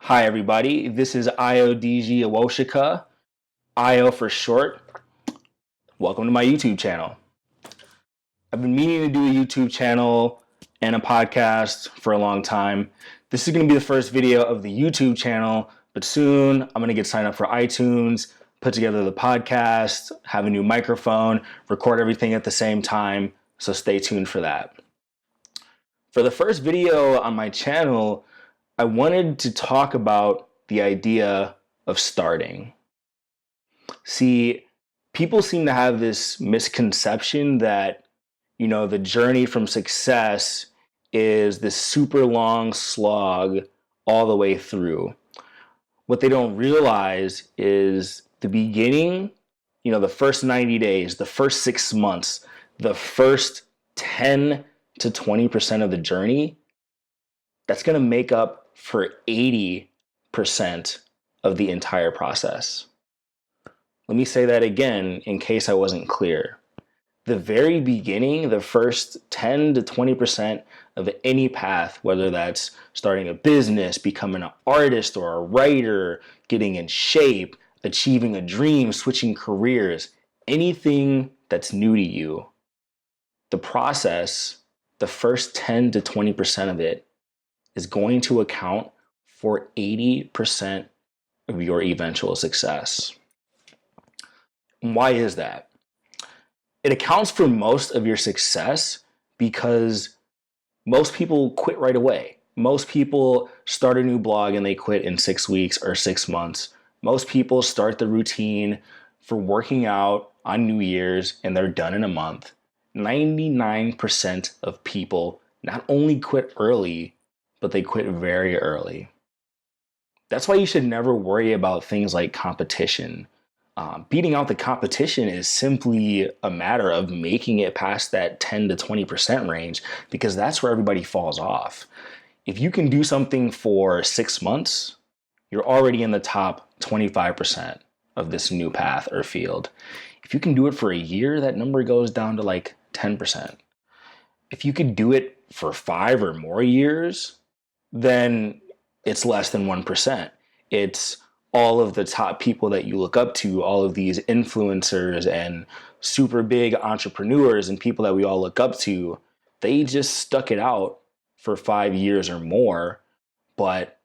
Hi everybody, this is Ayodeji Awosika, Ayo for short. Welcome to my YouTube channel. I've been meaning to do a YouTube channel and a podcast for a long time. This is going to be the first video of the YouTube channel, but soon I'm going to get signed up for iTunes, put together the podcast, have a new microphone, record everything at the same time, so stay tuned for that. For the first video on my channel, I wanted to talk about the idea of starting. See, people seem to have this misconception that, the journey from success is this super long slog all the way through. What they don't realize is the beginning, the first 90 days, the first 6 months, the first 10 to 20% of the journey, that's going to make up for 80% of the entire process. Let me say that again in case I wasn't clear. The very beginning, the first 10 to 20% of any path, whether that's starting a business, becoming an artist or a writer, getting in shape, achieving a dream, switching careers, anything that's new to you, the process, the first 10 to 20% of it is going to account for 80% of your eventual success. And why is that? It accounts for most of your success because most people quit right away. Most people start a new blog and they quit in 6 weeks or 6 months. Most people start the routine for working out on New Year's and they're done in a month. 99% of people not only quit early, but they quit very early. That's why you should never worry about things like competition. Beating out the competition is simply a matter of making it past that 10 to 20% range, because that's where everybody falls off. If you can do something for 6 months, you're already in the top 25% of this new path or field. If you can do it for a year, that number goes down to like 10%. If you could do it for 5 or more years, then it's less than 1%. It's all of the top people that you look up to, all of these influencers and super big entrepreneurs and people that we all look up to, they just stuck it out for 5 years or more. But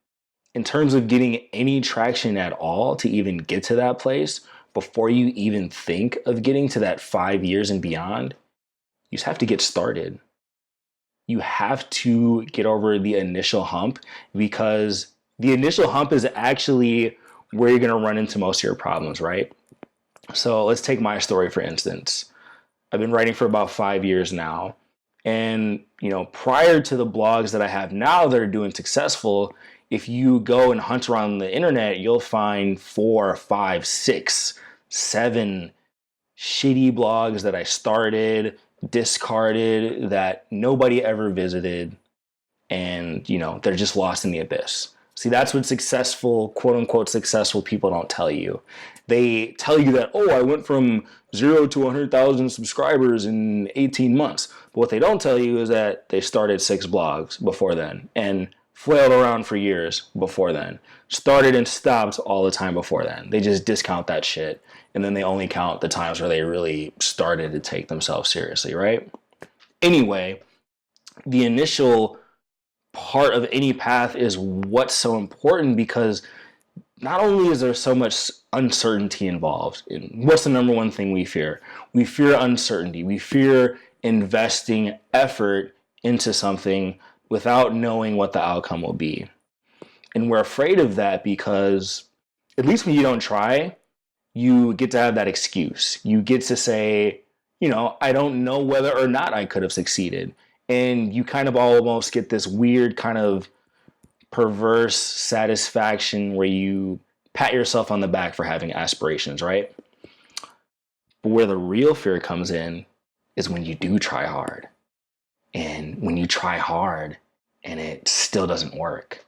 in terms of getting any traction at all to even get to that place, before you even think of getting to that 5 years and beyond, you just have to get started. You have to get over the initial hump, because the initial hump is actually where you're going to run into most of your problems, right? So let's take my story, for instance. I've been writing for about 5 years now. And, prior to the blogs that I have now that are doing successful, if you go and hunt around the internet, you'll find 4, 5, 6, 7 shitty blogs that I started, discarded, that nobody ever visited, and they're just lost in the abyss. See, that's what successful, quote unquote successful people don't tell you. They tell you that, I went from 0 to 100,000 subscribers in 18 months. But what they don't tell you is that they started 6 blogs before then and flailed around for years before then. Started and stopped all the time before then. They just discount that shit. And then they only count the times where they really started to take themselves seriously, right? Anyway, the initial part of any path is what's so important, because not only is there so much uncertainty involved, what's the number one thing we fear? We fear uncertainty. We fear investing effort into something without knowing what the outcome will be. And we're afraid of that because, at least when you don't try, you get to have that excuse. You get to say, I don't know whether or not I could have succeeded. And you kind of almost get this weird kind of perverse satisfaction where you pat yourself on the back for having aspirations, right? But where the real fear comes in is when you do try hard. And when you try hard and it still doesn't work.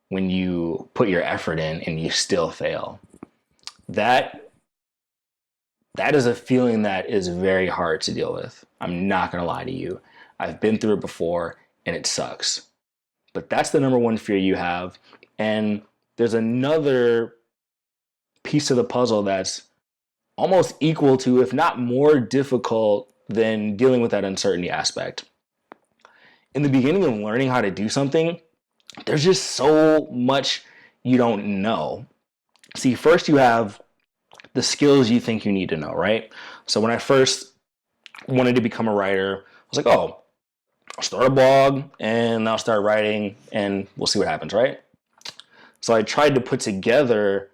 When you put your effort in and you still fail. That is a feeling that is very hard to deal with. I'm not going to lie to you. I've been through it before and it sucks. But that's the number one fear you have. And there's another piece of the puzzle that's almost equal to, if not more difficult than dealing with that uncertainty aspect. In the beginning of learning how to do something, there's just so much you don't know. See, first you have the skills you think you need to know, right? So when I first wanted to become a writer, I was like, oh, I'll start a blog and I'll start writing and we'll see what happens, right? So I tried to put together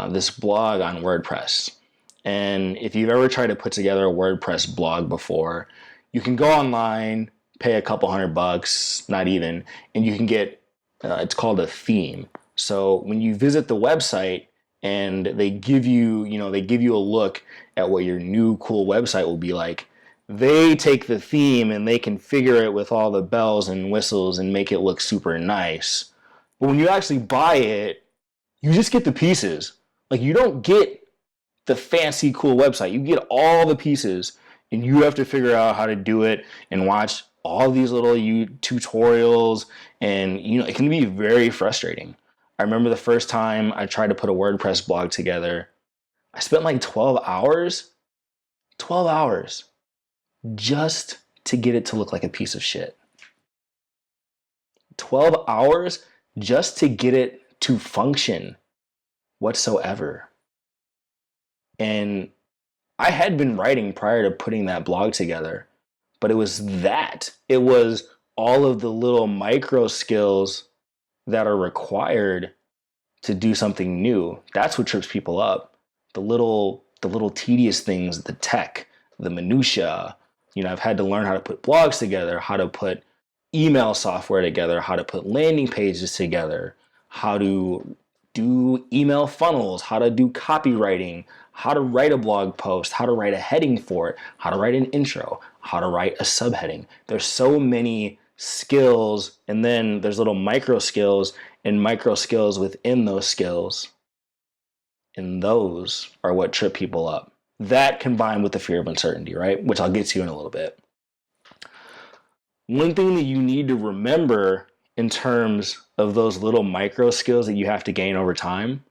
this blog on WordPress. And if you've ever tried to put together a WordPress blog before, you can go online, pay a couple $100, not even, and you can get, it's called a theme. So when you visit the website and they give you, they give you a look at what your new cool website will be like, they take the theme and they configure it with all the bells and whistles and make it look super nice. But when you actually buy it, you just get the pieces. Like, you don't get the fancy cool website. You get all the pieces and you have to figure out how to do it and watch all these little tutorials, and it can be very frustrating. I remember the first time I tried to put a WordPress blog together, I spent like 12 hours just to get it to look like a piece of shit. 12 hours just to get it to function whatsoever. And I had been writing prior to putting that blog together, but it was all of the little micro skills that are required to do something new. That's what trips people up. The little tedious things, the tech, the minutia. I've had to learn how to put blogs together, how to put email software together, how to put landing pages together, how to do email funnels, how to do copywriting, how to write a blog post, how to write a heading for it, how to write an intro, how to write a subheading. There's so many skills, and then there's little micro skills and micro skills within those skills. And those are what trip people up. That combined with the fear of uncertainty, right? Which I'll get to in a little bit. One thing that you need to remember in terms of those little micro skills that you have to gain over time,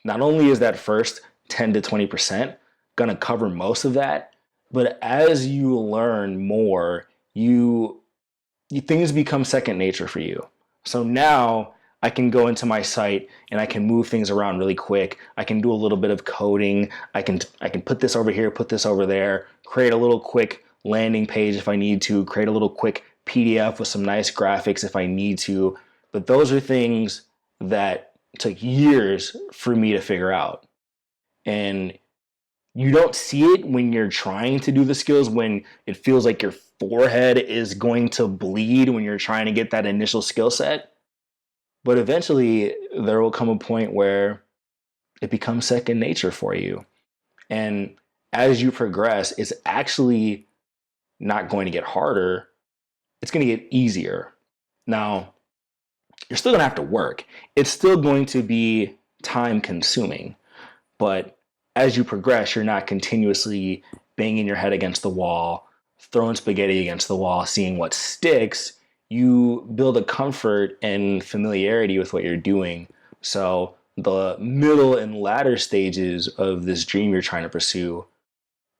not only is that first 10 to 20% going to cover most of that, but as you learn more, things become second nature for you. So now I can go into my site and I can move things around really quick. I can do a little bit of coding. I can put this over here, put this over there, create a little quick landing page if I need to, create a little quick PDF with some nice graphics if I need to. But those are things that took years for me to figure out. And you don't see it when you're trying to do the skills, when it feels like your forehead is going to bleed when you're trying to get that initial skill set. But eventually there will come a point where it becomes second nature for you. And as you progress, it's actually not going to get harder. It's going to get easier. Now, you're still going to have to work. It's still going to be time consuming. But as you progress, you're not continuously banging your head against the wall, throwing spaghetti against the wall, seeing what sticks. You build a comfort and familiarity with what you're doing. So the middle and latter stages of this dream you're trying to pursue,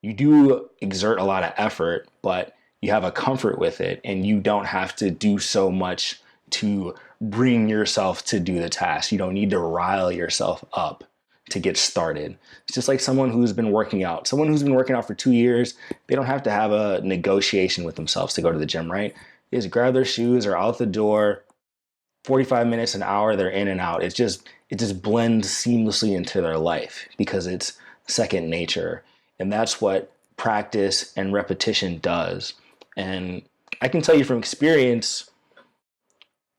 you do exert a lot of effort, but you have a comfort with it, and you don't have to do so much to bring yourself to do the task. You don't need to rile yourself up to get started. It's just like someone who's been working out. Someone who's been working out for 2 years, they don't have to have a negotiation with themselves to go to the gym, right? They just grab their shoes, or out the door, 45 minutes, an hour, they're in and out. It just blends seamlessly into their life because it's second nature. And that's what practice and repetition does. And I can tell you from experience,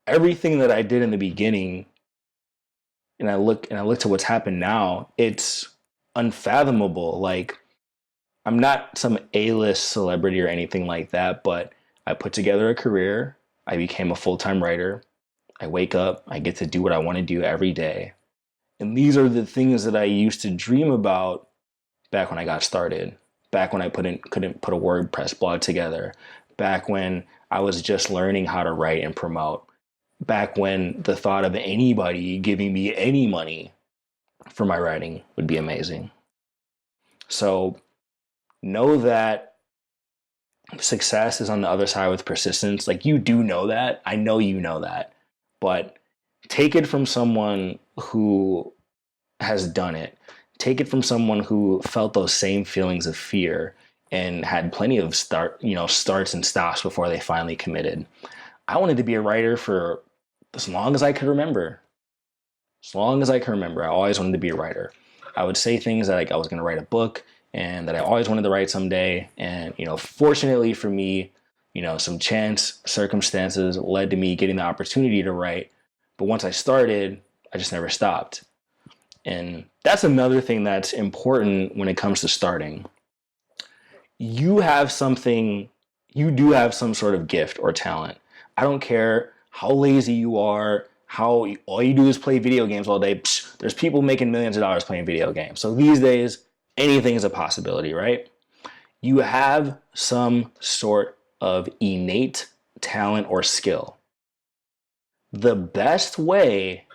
everything that I did in the beginning, and I look to what's happened now, it's unfathomable. Like, I'm not some A-list celebrity or anything like that, but I put together a career. I became a full-time writer. I wake up, I get to do what I want to do every day. And these are the things that I used to dream about back when I got started, back when I couldn't put a WordPress blog together, back when I was just learning how to write and promote. back when the thought of anybody giving me any money for my writing would be amazing. So know that success is on the other side with persistence. Like, you do know that. I know you know that. But take it from someone who has done it. Take it from someone who felt those same feelings of fear and had plenty of starts and stops before they finally committed. I wanted to be a writer for as long as I could remember. As long as I can remember, I always wanted to be a writer. I would say things that, like, I was going to write a book and that I always wanted to write someday. And, fortunately for me, some chance circumstances led to me getting the opportunity to write. But once I started, I just never stopped. And that's another thing that's important when it comes to starting. You do have some sort of gift or talent. I don't care how lazy you are, how all you do is play video games all day. Psh, there's people making millions of dollars playing video games. So these days, anything is a possibility, right? You have some sort of innate talent or skill. The best way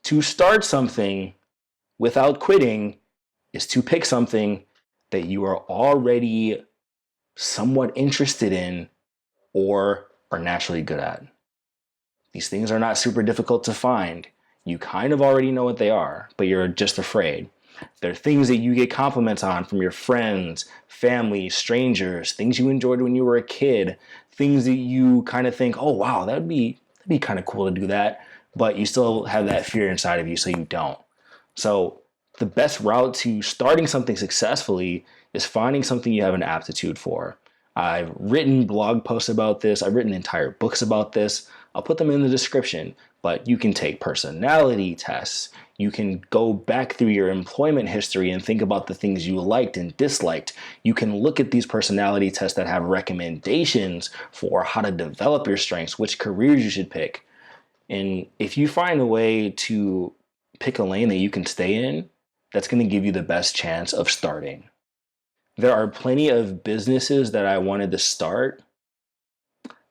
to start something without quitting is to pick something that you are already somewhat interested in or are naturally good at. These things are not super difficult to find. You kind of already know what they are, but you're just afraid. They're things that you get compliments on from your friends, family, strangers, things you enjoyed when you were a kid, things that you kind of think, oh wow, that'd be kind of cool to do that, but you still have that fear inside of you, so you don't. So the best route to starting something successfully is finding something you have an aptitude for. I've written blog posts about this. I've written entire books about this. I'll put them in the description, but you can take personality tests. You can go back through your employment history and think about the things you liked and disliked. You can look at these personality tests that have recommendations for how to develop your strengths, which careers you should pick. And if you find a way to pick a lane that you can stay in, that's going to give you the best chance of starting. There are plenty of businesses that I wanted to start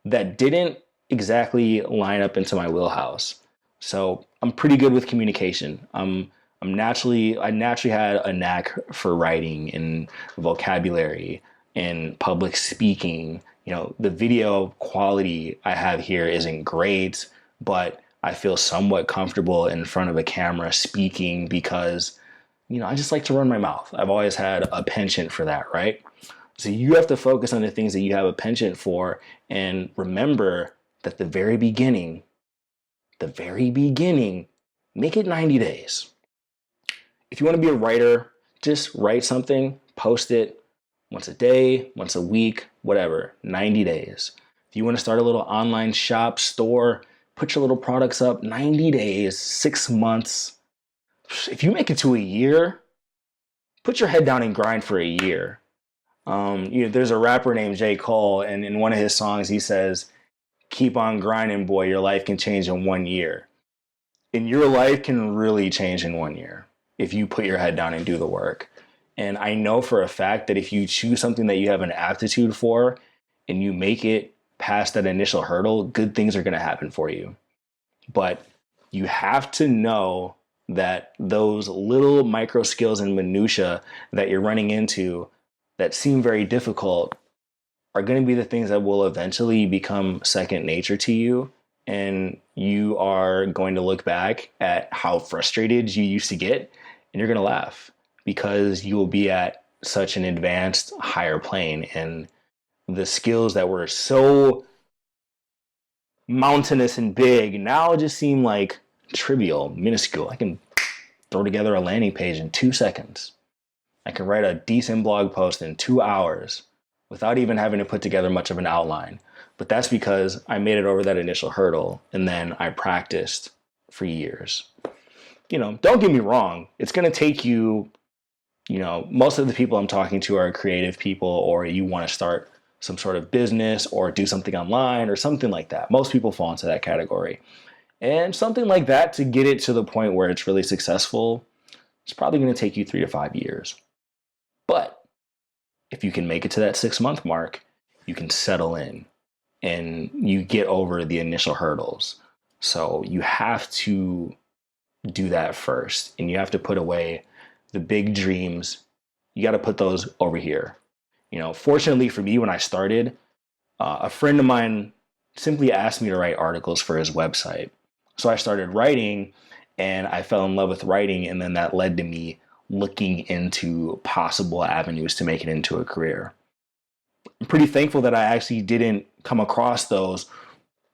that didn't exactly line up into my wheelhouse. So I'm pretty good with communication. I naturally had a knack for writing and vocabulary and public speaking. The video quality I have here isn't great, but I feel somewhat comfortable in front of a camera speaking because I just like to run my mouth. I've always had a penchant for that, right? So you have to focus on the things that you have a penchant for and remember that the very beginning, make it 90 days. If you want to be a writer, just write something, post it once a day, once a week, whatever, 90 days. If you want to start a little online shop, store, put your little products up, 90 days, 6 months. If you make it to a year, put your head down and grind for a year. There's a rapper named J. Cole, and in one of his songs, he says, keep on grinding, boy, your life can change in 1 year. And your life can really change in 1 year if you put your head down and do the work. And I know for a fact that if you choose something that you have an aptitude for and you make it past that initial hurdle, good things are going to happen for you. But you have to know that those little micro skills and minutia that you're running into that seem very difficult are going to be the things that will eventually become second nature to you. And you are going to look back at how frustrated you used to get and you're going to laugh because you will be at such an advanced higher plane. And the skills that were so mountainous and big now just seem like trivial, minuscule. I can throw together a landing page in 2 seconds. I can write a decent blog post in 2 hours without even having to put together much of an outline. But that's because I made it over that initial hurdle and then I practiced for years. Don't get me wrong. It's going to take you, most of the people I'm talking to are creative people, or you want to start some sort of business or do something online or something like that. Most people fall into that category. And something like that, to get it to the point where it's really successful, it's probably going to take you 3 to 5 years. But if you can make it to that 6-month mark, you can settle in and you get over the initial hurdles. So you have to do that first, and you have to put away the big dreams. You got to put those over here. Fortunately for me, when I started, a friend of mine simply asked me to write articles for his website. So I started writing, and I fell in love with writing, and then that led to me looking into possible avenues to make it into a career. I'm pretty thankful that I actually didn't come across those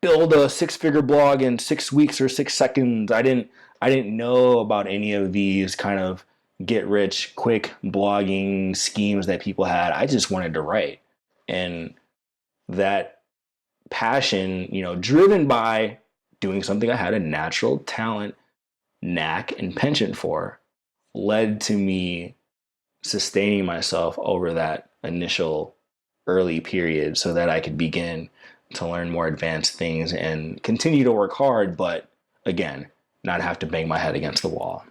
build a 6-figure blog in 6 weeks or 6 seconds. I didn't know about any of these kind of get rich quick blogging schemes that people had. I just wanted to write. And that passion, driven by doing something I had a natural talent, knack, and penchant for, led to me sustaining myself over that initial early period so that I could begin to learn more advanced things and continue to work hard, but again, not have to bang my head against the wall.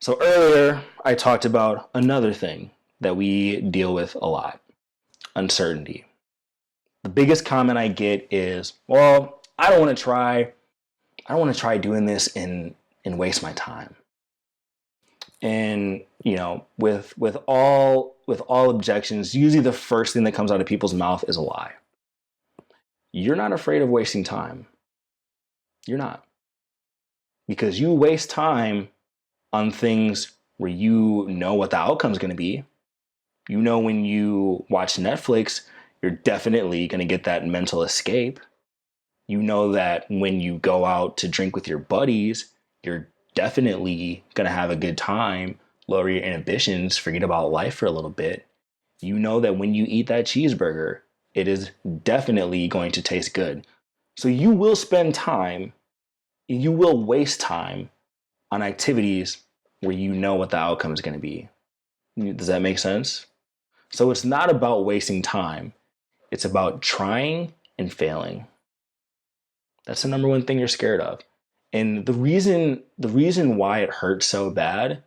So earlier, I talked about another thing that we deal with a lot: uncertainty. The biggest comment I get is, well, I don't want to try doing this and waste my time. And with all objections, usually the first thing that comes out of people's mouth is a lie. You're not afraid of wasting time. You're not. Because you waste time on things where you know what the outcome is going to be. When you watch Netflix, you're definitely going to get that mental escape. That when you go out to drink with your buddies, you're definitely going to have a good time, lower your inhibitions, forget about life for a little bit. That when you eat that cheeseburger, it is definitely going to taste good. So you will spend time, you will waste time on activities where you know what the outcome is going to be. Does that make sense? So it's not about wasting time. It's about trying and failing. That's the number one thing you're scared of. And the reason why it hurts so bad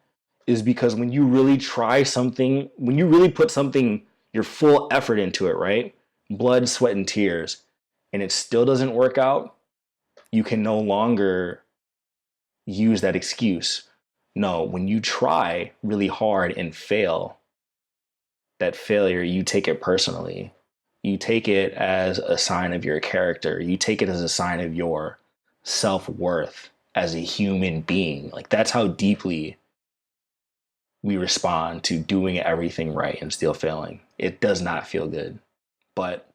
is because when you really try something, when you really put something, your full effort into it, right? Blood, sweat, and tears, and it still doesn't work out, you can no longer use that excuse. No, when you try really hard and fail, that failure, you take it personally. You take it as a sign of your character. You take it as a sign of your self-worth as a human being. Like, that's how deeply we respond to doing everything right and still failing. It does not feel good. But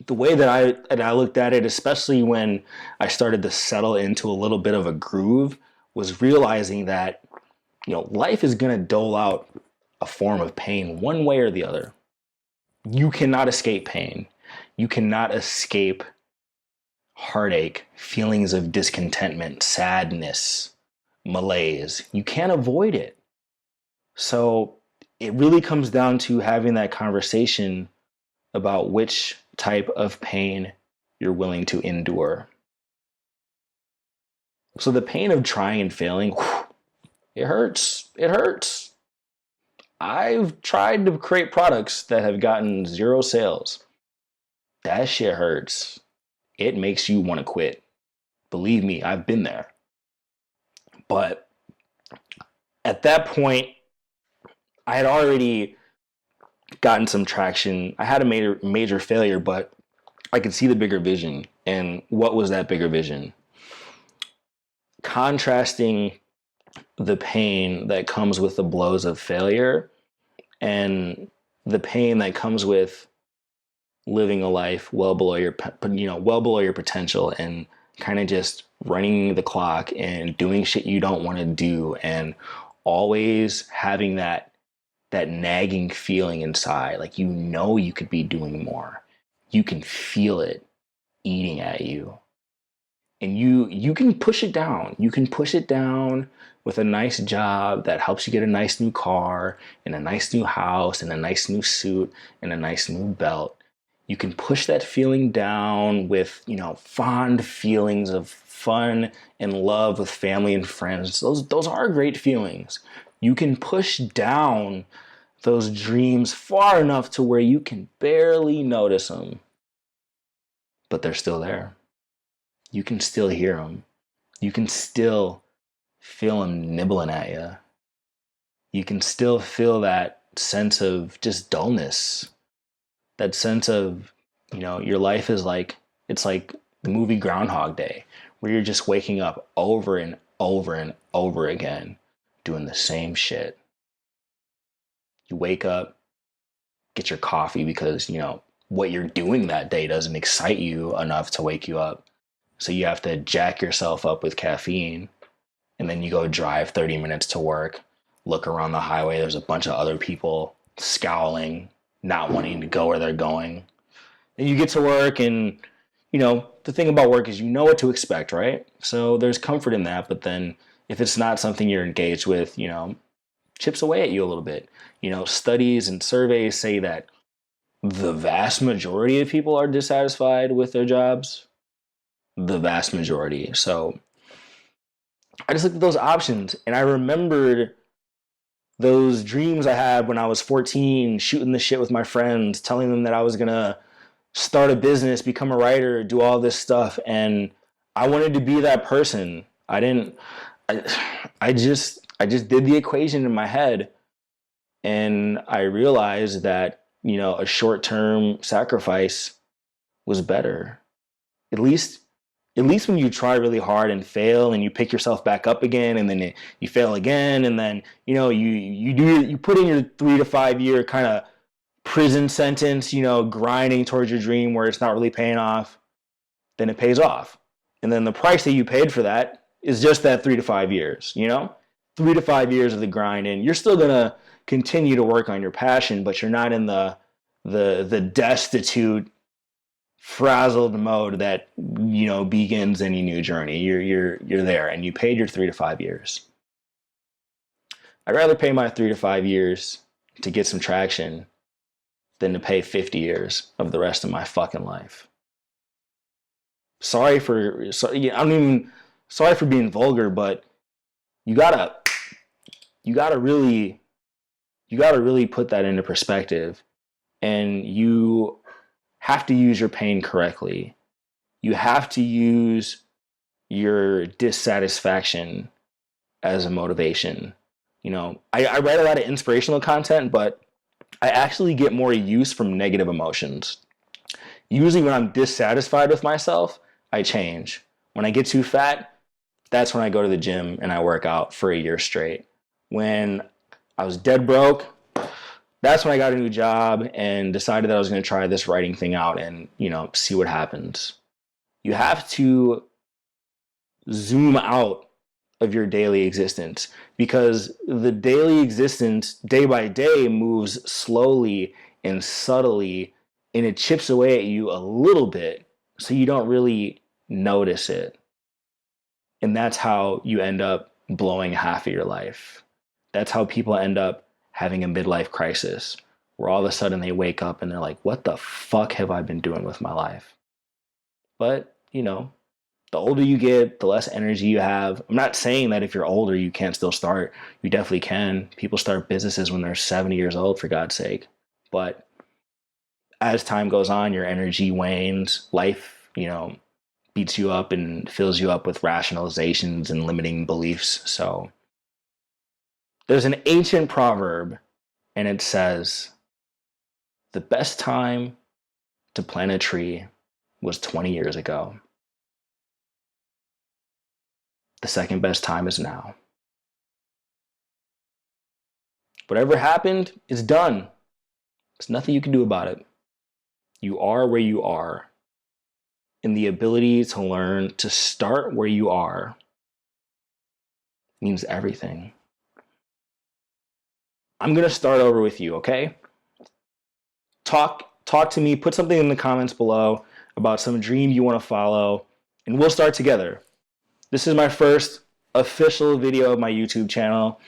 the way that I looked at it, especially when I started to settle into a little bit of a groove, was realizing that, life is going to dole out a form of pain one way or the other. You cannot escape pain. You cannot escape heartache, feelings of discontentment, sadness, malaise. You can't avoid it. So it really comes down to having that conversation about which type of pain you're willing to endure. So the pain of trying and failing, it hurts. It hurts. I've tried to create products that have gotten 0 sales. That shit hurts. It makes you want to quit. Believe me, I've been there. But at that point, I had already gotten some traction. I had a major failure, but I could see the bigger vision. And what was that bigger vision? Contrasting the pain that comes with the blows of failure and the pain that comes with living a life well below your potential and kind of just running the clock and doing shit you don't want to do and always having that nagging feeling inside, like you could be doing more. You can feel it eating at you. And you can push it down. You can push it down with a nice job that helps you get a nice new car and a nice new house and a nice new suit and a nice new belt. You can push that feeling down with, fond feelings of fun and love with family and friends. Those are great feelings. You can push down those dreams far enough to where you can barely notice them. but they're still there. You can still hear them. You can still feel them nibbling at you. You can still feel that sense of just dullness. That sense of, your life is like, it's like the movie Groundhog Day, where you're just waking up over and over and over again, doing the same shit. You wake up, get your coffee because, what you're doing that day doesn't excite you enough to wake you up. So you have to jack yourself up with caffeine. And then you go drive 30 minutes to work, look around the highway. There's a bunch of other people scowling, not wanting to go where they're going. And you get to work, and, the thing about work is you know what to expect, right? So there's comfort in that. But then if it's not something you're engaged with, chips away at you a little bit. Studies and surveys say that the vast majority of people are dissatisfied with their jobs. The vast majority. So I just looked at those options, and I remembered those dreams I had when I was 14, shooting the shit with my friends, telling them that I was going to start a business, become a writer, do all this stuff. And I wanted to be that person. I just did the equation in my head, and I realized that, a short-term sacrifice was better. At least when you try really hard and fail, and you pick yourself back up again, and then you fail again, and then you put in your 3 to 5 year kind of prison sentence, grinding towards your dream where it's not really paying off, then it pays off. And then the price that you paid for that is just that 3 to 5 years, 3 to 5 years of the grind, and you're still gonna continue to work on your passion, but you're not in the destitute, frazzled mode that begins any new journey. You're there, and you paid your 3 to 5 years. I'd rather pay my 3 to 5 years to get some traction than to pay 50 years of the rest of my fucking life. Sorry for being vulgar, but you gotta really put that into perspective, and you have to use your pain correctly. You have to use your dissatisfaction as a motivation. I write a lot of inspirational content, but I actually get more use from negative emotions. Usually when I'm dissatisfied with myself, I change. When I get too fat, that's when I go to the gym and I work out for a year straight. When I was dead broke, that's when I got a new job and decided that I was going to try this writing thing out and, see what happens. You have to zoom out of your daily existence, because the daily existence day by day moves slowly and subtly, and it chips away at you a little bit, so you don't really notice it. And that's how you end up blowing half of your life. That's how people end up having a midlife crisis, where all of a sudden they wake up and they're like, what the fuck have I been doing with my life? But, the older you get, the less energy you have. I'm not saying that if you're older, you can't still start. You definitely can. People start businesses when they're 70 years old, for God's sake. But as time goes on, your energy wanes. Life, beats you up and fills you up with rationalizations and limiting beliefs. So there's an ancient proverb, and it says, the best time to plant a tree was 20 years ago. The second best time is now. Whatever happened is done. There's nothing you can do about it. You are where you are. And the ability to learn to start where you are means everything. I'm going to start over with you, okay? Talk to me. Put something in the comments below about some dream you want to follow, and we'll start together. This is my first official video of my YouTube channel,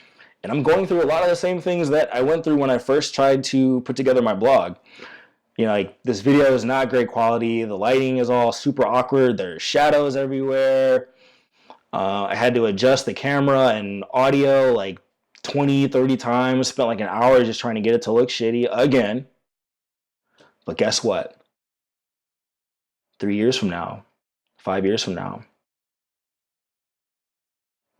and I'm going through a lot of the same things that I went through when I first tried to put together my blog. This video is not great quality. The lighting is all super awkward. There's shadows everywhere. I had to adjust the camera and audio like 20, 30 times. Spent like an hour just trying to get it to look shitty again. But guess what? 3 years from now, 5 years from now,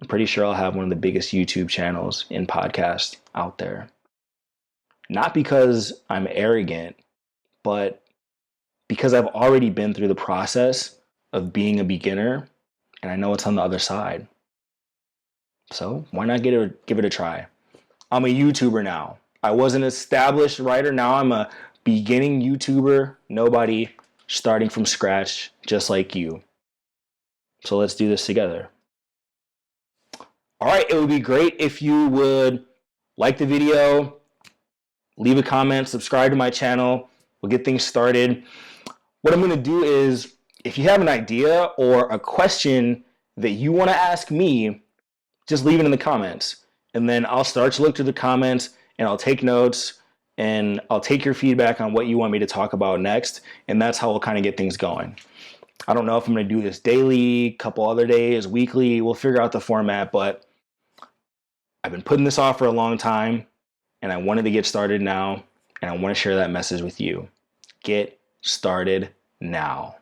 I'm pretty sure I'll have one of the biggest YouTube channels in podcast out there. Not because I'm arrogant, but because I've already been through the process of being a beginner and I know what's on the other side. So why not give it a try? I'm a YouTuber now. I was an established writer. Now I'm a beginning YouTuber. Nobody, starting from scratch, just like you. So let's do this together. All right, it would be great if you would like the video, leave a comment, subscribe to my channel. We'll get things started. What I'm going to do is, if you have an idea or a question that you want to ask me, just leave it in the comments. And then I'll start to look through the comments and I'll take notes and I'll take your feedback on what you want me to talk about next. And that's how we'll kind of get things going. I don't know if I'm going to do this daily, couple other days, weekly. We'll figure out the format, but I've been putting this off for a long time and I wanted to get started now. And I want to share that message with you. Get started now.